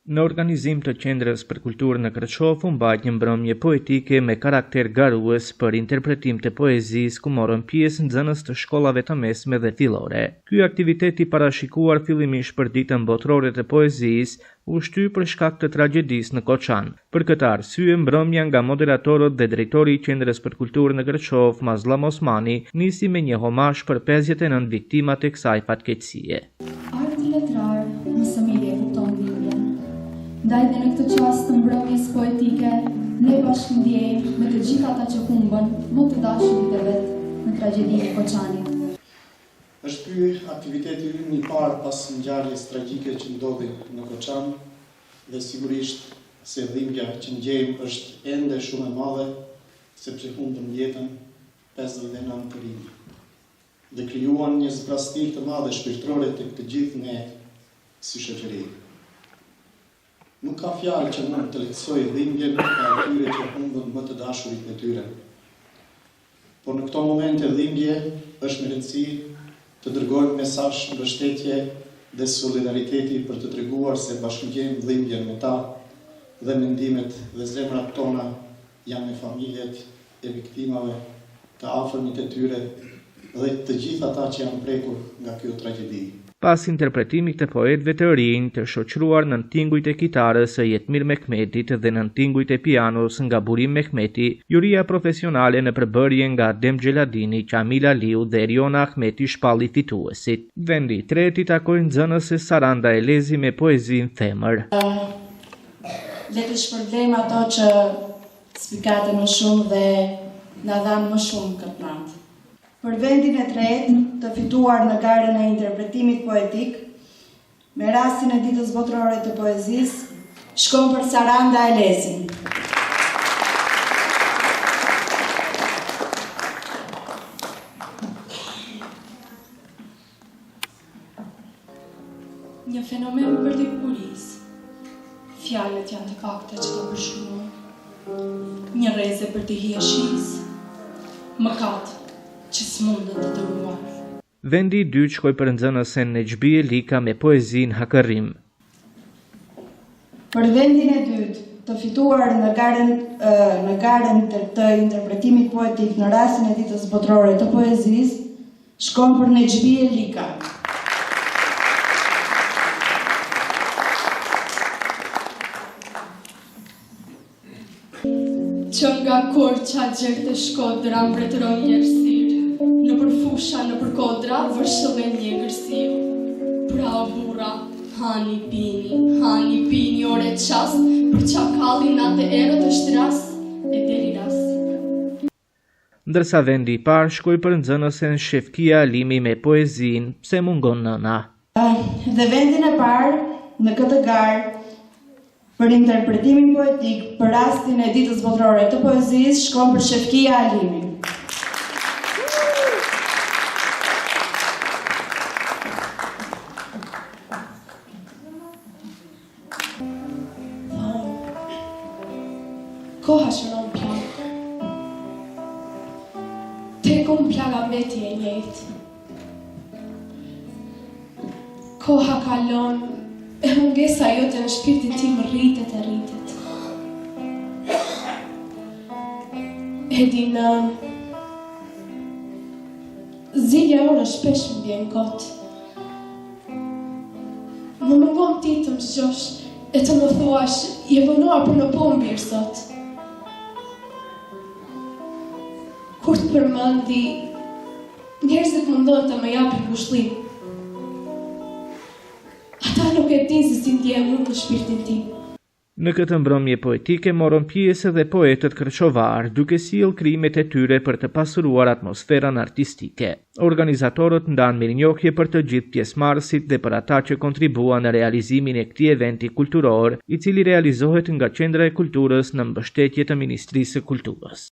Në organizim të Qendrës për Kulturë në Kërçov u mbajt një mbrëmje poetike me karakter garues për interpretim të poezisë ku morën pjesë nxënës të shkollave të mesme dhe fillore. Ky aktivitet i parashikuar fillimisht për ditën botërore të poezisë u shty për shkak të tragjedisë në Koçan. Për këtë arsye mbrëmja nga moderatorët dhe drejtori i Qendrës për Kulturë në Kërçov, Mazllam Osmani, nisi me një homazh për 59 viktimat e kësaj fatkeqësie. Ndaj dhe në këtë qast të mbrëmjes poetike, ne bashkëndjejmë me të gjitha ata që humbën më të dashurit e vet në tragjedinë e Koçanit. Është ky aktiviteti ynë i parë pas ngjarjes tragjike që ndodhi në Koçan dhe sigurisht se dhimbja që ndjejmë është ende shumë e madhe sepse humbën jetën 59 të rinj. Dhe krijuan një zbrastir të madhe shpirtërore tek të gjithë ne si shoqëri. Nuk ka fjalë që mund të lehtësoj dhimbjen e atyre që humbën më të dashurit e tyre. Por në këto momente dhimbje është me rëndësi të dërgojmë mesazh mbështetje dhe solidariteti për të treguar se bashkëndjejmë dhimbjen me ta dhe mendimet dhe zemrat tona janë me familjet e viktimave, të afërmit e tyre dhe të gjithë ata që janë prekur nga kjo tragjedi. Pas interpretimit të poetëve të rinj të shoqëruar në tingujt e kitarës së Jetmir Mehmetit dhe në tingujt e pianos nga Burim Mehmeti, juria profesionale në përbërje nga Adem Xheladini, Qamil Aliu dhe Eriona Ahmeti shpalli fituesit. Vendi i tretë i takoi nxënëses Saranda Elezi me poezinë Femër. Le të shpërblejmë ato që spikate më shumë dhe na dhanë më shumë këtë natë. Për vendin e tretë të fituar në garën e interpretimit poetik, me rastin e ditës botërore të poezisë, shkon për Saranda Elezi. Një fenomen për diktaturisë. Fjalët janë të pakta që të përshkruan. Një rreze për të hijeshisë. Mëkat që s'mundën të dëruar. Vendi i dytë shkoi për nxënësen Nexhbi Elika me poezinë Hakërim. Për vendin e dytë të fituar në garën të interpretimit poetik në rastin e ditës botërore të poezisë, shkon për Nexhbi Elika. Që nga Korça gjertë e Shkodra mbretëron njerësirë, në përfusha në përkodra vërshëllen një gërsiu. Pra o burra, hani pini ore qast, për qakalli natë erët është ras, e deri ras. Ndërsa vendi i parë shkoi për nxënësen Shefkia Alimi me poezinë Pse mungon nëna. Dhe vendin e parë në këtë garë për interpretimin poetik për rastin e ditës botërore të poezisë shkon për Shefkia Alimi. Koha shënon plak. Tekun plaga veti e njëjtë. Koha kalon, e mungesa jote në shpirtin tim rritet e rritet. E din, zilja ore shpesh më vjen kot. Më mungon ti të më zgjosh e të më thuash, je vonuar për në po mirë sot. Kur të përmendi, njerëzit mundon të më japin ngushëllim. Ata nuk e dinë se si ndjem unë në shpirtin tim. Në këtë mbrëmje poetike morën pjesë edhe poetët kërçovar, duke sjellë krijimet e tyre për të pasuruar atmosferën artistike. Organizatorët ndan mirënjohje për të gjithë pjesëmarrësit dhe për ata që kontribuan në realizimin e këtij eventi kulturor, i cili realizohet nga Qendra e Kulturës në mbështetje të Ministrisë së Kulturës.